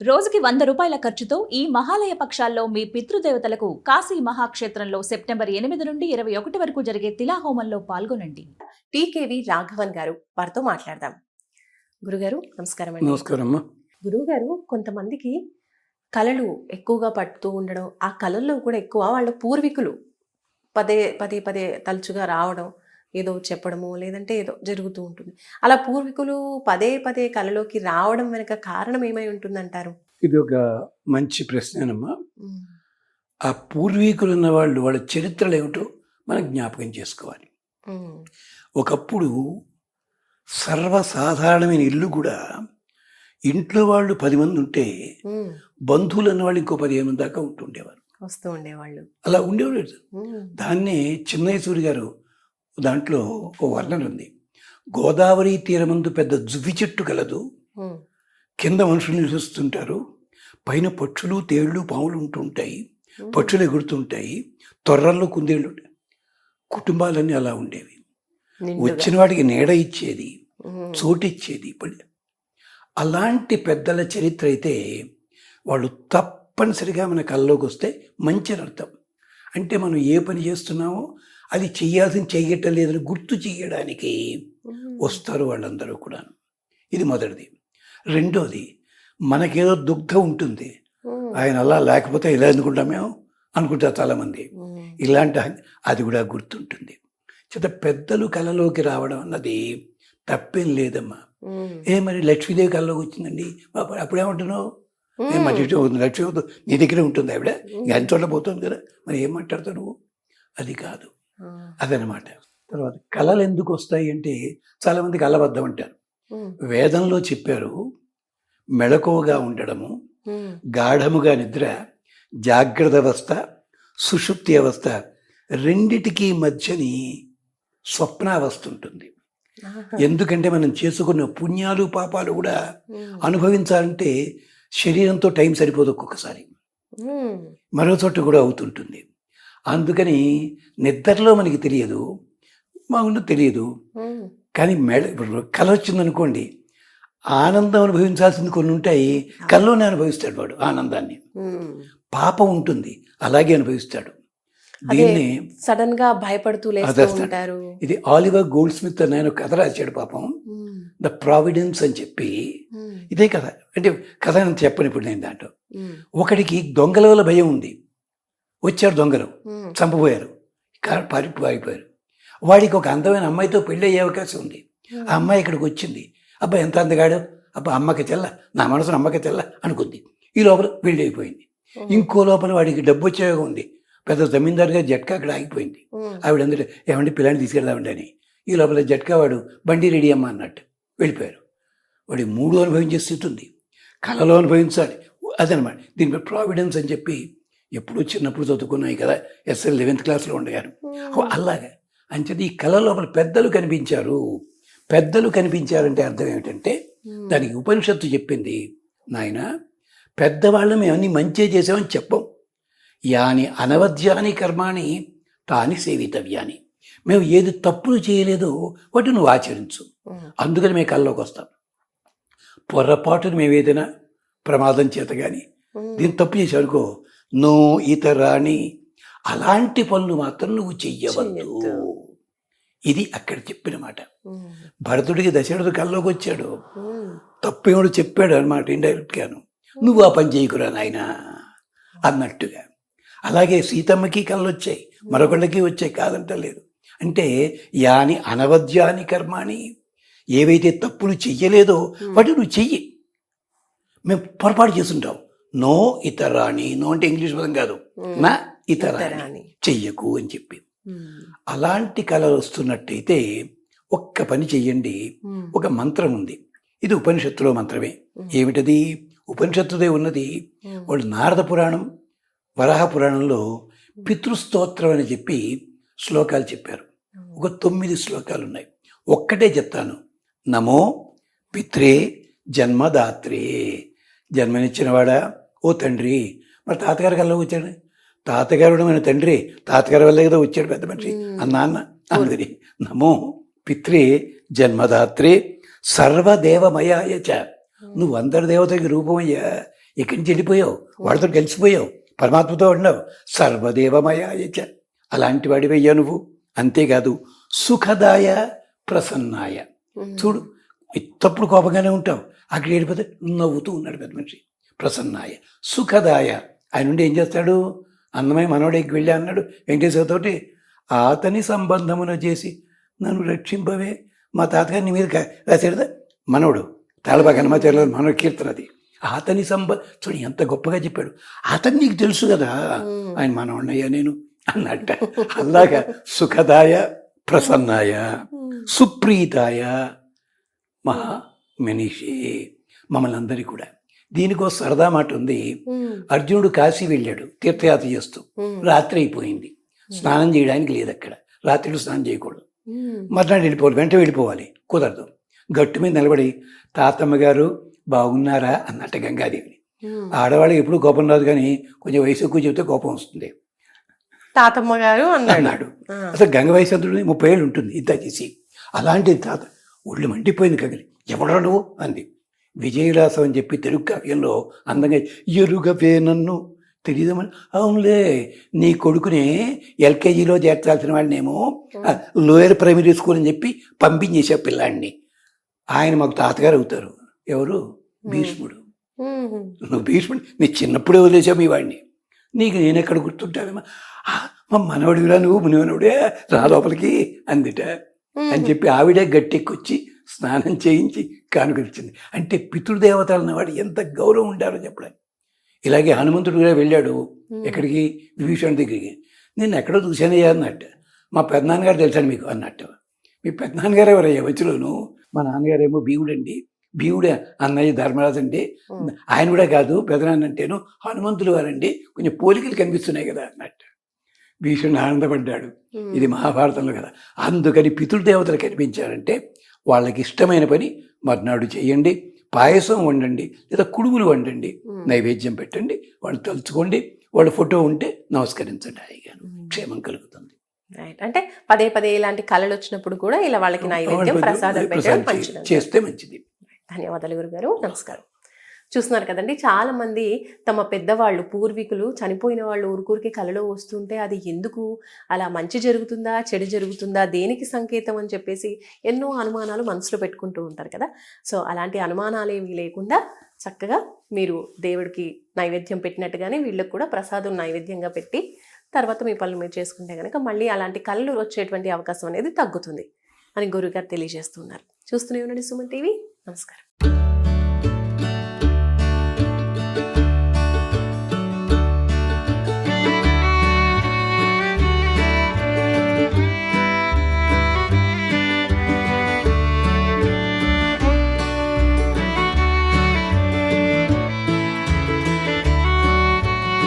రోజుకి 100 రూపాయల ఖర్చుతో ఈ మహాలయ పక్షాల్లో మీ పితృదేవతలకు కాశీ మహాక్షేత్రంలో సెప్టెంబర్ 8 నుండి 21 వరకు జరిగే తిలాహోమంలో పాల్గొనండి. టీకేవి రాఘవన్ గారు వారితో మాట్లాడదాం. గురుగారు నమస్కారం అండి. నమస్కారం. గురుగారు, కొంతమందికి కళలు ఎక్కువగా పడుతూ ఉండడం, ఆ కళల్లో కూడా ఎక్కువ వాళ్ళ పూర్వీకులు పదే పదే పదే తలుచుగా రావడం, ఏదో చెప్పడము లేదంటే ఏదో జరుగుతూ ఉంటుంది. అలా పూర్వీకులు పదే పదే కళలోకి రావడం వెనక కారణం ఏమై ఉంటుందంటారు? ఇది ఒక మంచి ప్రశ్నేనమ్మా. ఆ పూర్వీకులు ఉన్న వాళ్ళు వాళ్ళ చరిత్రలు ఏమిటో మనం జ్ఞాపకం చేసుకోవాలి. ఒకప్పుడు సర్వసాధారణమైన ఇల్లు కూడా ఇంట్లో వాళ్ళు 10 మంది ఉంటే బంధువులు అన్న వాళ్ళు ఇంకో 15 మంది దాకా ఉంటుండేవారు, వస్తూ ఉండేవాళ్ళు. అలా ఉండేవాడు. దాన్నే చిన్నయసూరి గారు దాంట్లో ఓ వర్ణన ఉంది. గోదావరి తీరమందు పెద్ద జువ్వి చెట్టు కలదు, కింద మనుషులు నివసిస్తుంటారు, పైన పక్షులు తేళ్లు పాములు ఉంటుంటాయి, పక్షులు ఎగురుతుంటాయి, తొర్రల్లో కుందేళ్ళు ఉంటాయి. కుటుంబాలన్నీ అలా ఉండేవి. వచ్చిన వాడికి నీడ ఇచ్చేది, చోటిచ్చేది. అలాంటి పెద్దల చరిత్ర అయితే వాళ్ళు తప్పనిసరిగా మన కళ్ళలోకి వస్తే మంచి అర్థం. అంటే మనం ఏ పని చేస్తున్నామో అది చెయ్యాల్సింది చెయ్యటం లేదని గుర్తు చెయ్యడానికి వస్తారు వాళ్ళందరూ కూడా. ఇది మొదటిది. రెండోది, మనకేదో దుగ్ధం ఉంటుంది, ఆయన అలా లేకపోతే ఇలా అనుకుంటాం మేము అనుకుంటారు చాలామంది. ఇలాంటి అది కూడా గుర్తుంటుంది. చేత పెద్దలు కళలోకి రావడం అన్నది తప్పేం లేదమ్మా. మరి లక్ష్మీదేవి కళలోకి వచ్చిందండి, అప్పుడేమంటున్నావు? లక్ష్మీ నీ దగ్గరే ఉంటుంది, ఆవిడ ఎంత చోట్ల పోతుంది కదా, మరి ఏం మాట్లాడతావు నువ్వు? అది కాదు, అదనమాట. తర్వాత కళలు ఎందుకు వస్తాయి అంటే చాలామందికి అలబద్ధం అంటారు. వేదంలో చెప్పారు, మెళకువగా ఉండడము, గాఢముగా నిద్ర, జాగ్రత్త అవస్థ, సుషుప్తి అవస్థ రెండిటికీ మధ్యని స్వప్నావస్థ ఉంటుంది. ఎందుకంటే మనం చేసుకున్న పుణ్యాలు పాపాలు కూడా అనుభవించాలంటే శరీరంతో టైం సరిపోదు, ఒక్కొక్కసారి మరో చోట కూడా అవుతుంటుంది. అందుకని నిద్రలో మనకి తెలియదు, మాకు తెలియదు. కానీ కళ వచ్చిందనుకోండి, ఆనందం అనుభవించాల్సింది కొన్ని ఉంటాయి, కళ్ళలోనే అనుభవిస్తాడు వాడు ఆనందాన్ని. పాపం ఉంటుంది, అలాగే అనుభవిస్తాడు. దీన్ని సడన్ గా భయపడుతూ ఉంటారు. ఇది ఆలివర్ గోల్డ్ స్మిత్ అని ఆయన కథ రాశాడు పాపం, ద ప్రావిడెన్స్ అని చెప్పి. ఇదే కథ, అంటే కథ అని చెప్పను ఇప్పుడు నేను. దాంట్లో ఒకడికి దొంగల వల్ల భయం ఉంది, వచ్చారు దొంగలు, చంపబోయారు, పారిపోయారు. వాడికి ఒక అందమైన అమ్మాయితో పెళ్ళి అయ్యే అవకాశం ఉంది. ఆ అమ్మాయి ఇక్కడికి వచ్చింది. అబ్బా ఎంత అందగాడు, అబ్బా అమ్మకి తెల్ల, నా మనసును అమ్మకి తెల్ల అనుకుంది. ఈ లోపల పెళ్ళి అయిపోయింది. ఇంకో లోపల వాడికి డబ్బు వచ్చేగా ఉంది, పెద్ద జమీందారుగా జట్కా అక్కడ ఆగిపోయింది. ఆవిడ అందరూ ఏమంటే పిల్లాన్ని తీసుకెళ్దామండి అని. ఈ లోపల జట్కా వాడు బండి రెడీ అమ్మ అన్నట్టు వెళ్ళిపోయారు. వాడి 3 అనుభవించే స్థితి ఉంది, కళలో అనుభవించాలి, అదనమాట. దీనిపై ప్రావిడెన్స్ అని చెప్పి ఎప్పుడూ చిన్నప్పుడు చదువుకున్నాయి కదా, SL 11th క్లాస్లో ఉండగాను. అలాగా అంచేది ఈ కళ లోపల పెద్దలు కనిపించారు. పెద్దలు కనిపించారంటే అర్థం ఏమిటంటే, దానికి ఉపనిషత్తు చెప్పింది, నాయన పెద్దవాళ్ళు మేము అన్ని మంచి చేసామని చెప్పం, యాని అనవద్యాని కర్మాని తాని సేవితవ్యాని. మేము ఏది తప్పులు చేయలేదో వాటి నువ్వు ఆచరించు, అందుకని మేము కళ్ళలోకి వస్తాం. పొరపాటును మేము ఏదైనా ప్రమాదం చేత కానీ దీన్ని తప్పు చేసావునుకో, నో ఇతరాని, అలాంటి పనులు మాత్రం నువ్వు చెయ్యవద్దు. ఇది అక్కడ చెప్పిన మాట. భరతుడికి దశరథుడు కల్లోకి వచ్చాడు, తప్పేమో చెప్పాడు అనమాట ఇండైరెక్ట్గాను, నువ్వు ఆ పని చేయకురా నాయనా అన్నట్టుగా. అలాగే సీతమ్మకి కళ్ళు వచ్చాయి, మరొకళ్ళకి వచ్చాయి, కాదంటలేదు. అంటే యాని అనవద్యాని కర్మాని, ఏవైతే తప్పులు చెయ్యలేదో వాటి నువ్వు చెయ్యి. మేము పొరపాటు చేస్తుంటాం, నో ఇతరాని, నో అంటే ఇంగ్లీష్ పదం కాదు, నా ఇతరాని చెయ్యకు అని చెప్పి. అలాంటి కళలు వస్తున్నట్టయితే ఒక్క పని చెయ్యండి. ఒక మంత్రం ఉంది, ఇది ఉపనిషత్తులో మంత్రమే. ఏమిటది? ఉపనిషత్తుదే ఉన్నది. వాళ్ళు నారద పురాణం, వరాహ పురాణంలో పితృస్తోత్రం అని చెప్పి శ్లోకాలు చెప్పారు. ఒక 9 శ్లోకాలు ఉన్నాయి. ఒక్కటే చెప్తాను, నమో పిత్రే జన్మదాత్రే. జన్మనిచ్చినవాడా, ఓ తండ్రి. మరి తాతగారి కల్లా వచ్చాడు, తాతగారు మన తండ్రి, తాతగారి వల్లే కదా వచ్చాడు పెద్ద మనిషి, అన్న అందరి. నమో పిత్రే జన్మదాత్రే సర్వదేవమయాయ చ. నువ్వు అందరి దేవతకి రూపమయ్యా, ఇక్కడి నుంచి వెళ్ళిపోయావు, వాడితో కలిసిపోయావు, పరమాత్మతో ఉన్నావు, సర్వదేవమయాయచ అలాంటి వాడివయ్యా నువ్వు. అంతేకాదు సుఖదాయ ప్రసన్నాయ. చూడు, తప్పుడు కోపంగానే ఉంటావు, అక్కడ వెళ్ళిపోతే నవ్వుతూ ఉన్నాడు పెద్ద మనిషి. ప్రసన్నాయ సుఖదాయ. ఆయన నుండి ఏం చేస్తాడు? అందమైన మనోడికి వెళ్ళి అన్నాడు వెంకటేశ్వరతోటి, అతని సంబంధమున చేసి నన్ను రక్షింపవే. మా తాతగారు నీ మీద రాశాడు మనోడు తాళబాగా హనుమాచార్య మనోడు కీర్తన అది. అతని చూడు ఎంత గొప్పగా చెప్పాడు. అతను నీకు తెలుసు కదా, ఆయన మనోడినయ్యా నేను అన్నట్ట. అలాగా సుఖదాయ ప్రసన్నాయ సుప్రీతాయ మహా మనిషి మమ్మల్ని అందరికీ కూడా. దీనికో సరదా మాట ఉంది. అర్జునుడు కాశీ వెళ్ళాడు తీర్థయాత్ర చేస్తూ, రాత్రి అయిపోయింది, స్నానం చేయడానికి లేదు అక్కడ, రాత్రిలో స్నానం చేయకూడదు, మర్నాడు వెళ్ళిపోవాలి, వెంట వెళ్ళిపోవాలి, కుదరదు. గట్టు మీద నిలబడి తాతమ్మ గారు బాగున్నారా అన్నట్ట గంగాదేవిని. ఆడవాళ్ళకి ఎప్పుడు కోపం రాదు, కానీ కొంచెం వయసు ఎక్కువ చెబితే కోపం వస్తుంది. తాతమ్మ గారు అన్నాడు. అసలు గంగ వయసు 30 ఏళ్ళు ఉంటుంది ఇంత చేసి. అలాంటి తాత ఒళ్ళు మండిపోయింది కగిలి. ఎవడా నువ్వు అంది. విజయరాసం అని చెప్పి తెలుగు కావ్యంలో అందంగా ఎరుగవే నన్ను తెలియదమని. అవునులే, నీ కొడుకునే ఎల్కేజీలో చేర్చాల్సిన వాడినేమో లోయర్ ప్రైమరీ స్కూల్ అని చెప్పి పంపించేసే పిల్లాడిని. ఆయన మాకు తాతగారు అవుతారు. ఎవరు? భీష్ముడు. నువ్వు భీష్ముడు, నీ చిన్నప్పుడే వదిలేసావు మీ వాడిని, నీకు నేనెక్కడ గుర్తుంటావేమో. మా మనవడివిరా నువ్వు, మునివనుడే, రా లోపలికి అందిట అని చెప్పి ఆవిడే గట్టెక్కొచ్చి స్నానం చేయించి కానుకొచ్చింది. అంటే పితృదేవతలు అన్నవాడు ఎంత గౌరవం ఉంటారో చెప్పడానికి. ఇలాగే హనుమంతుడు కూడా వెళ్ళాడు ఎక్కడికి? విభీషణుడి దగ్గరికి. నేను ఎక్కడో చూశానయ్యా అన్నట్టు. మా పెద్దనాన్నగారు తెలుసాను మీకు అన్నట్టు. మీ పెద్దనాన్నగారు ఎవరయ్యా వచ్చిలోను? మా నాన్నగారేమో భీముడండి, భీముడే అన్నయ్య ధర్మరాజు అంటే. ఆయన కూడా కాదు, పెదనాన్న అంటేను హనుమంతులు వారండి, కొంచెం పోలికలు కనిపిస్తున్నాయి కదా అన్నట్టు. భీషణుడు ఆనందపడ్డాడు. ఇది మహాభారతంలో కదా. అందుకని పితృదేవతలు కనిపించారంటే వాళ్ళకి ఇష్టమైన పని మర్నాడు చేయండి, పాయసం వండండి, లేదా కుడుములు వండండి, నైవేద్యం పెట్టండి, వాళ్ళు తలుచుకోండి, వాళ్ళ ఫోటో ఉంటే నమస్కరించండి, హాయిగా క్షేమం కలుగుతుంది. అంటే పదే పదే ఇలాంటి కళలు వచ్చినప్పుడు కూడా ఇలా వాళ్ళకి నైవేద్యం ప్రసాదం పెట్టడం మంచిది, చేస్తే మంచిది. ధన్యవాదాలు గురుగారు, నమస్కారం. చూస్తున్నారు కదండి, చాలా మంది తమ పెద్దవాళ్ళు పూర్వీకులు చనిపోయిన వాళ్ళు ఊరికూరికి కలలో వస్తుంటే అది ఎందుకు, అలా మంచి జరుగుతుందా చెడు జరుగుతుందా, దేనికి సంకేతం అని చెప్పేసి ఎన్నో అనుమానాలు మనసులో పెట్టుకుంటూ ఉంటారు కదా. సో అలాంటి అనుమానాలు ఏమీ లేకుండా చక్కగా మీరు దేవుడికి నైవేద్యం పెట్టినట్టుగానే వీళ్ళకి కూడా ప్రసాదం నైవేద్యంగా పెట్టి తర్వాత మీ పనులు మీరు చేసుకుంటే కనుక మళ్ళీ అలాంటి కళ్ళు వచ్చేటువంటి అవకాశం అనేది తగ్గుతుంది అని గురుగారు తెలియజేస్తున్నారు. చూస్తూనే ఉండండి సుమన్ టీవీ. నమస్కారం.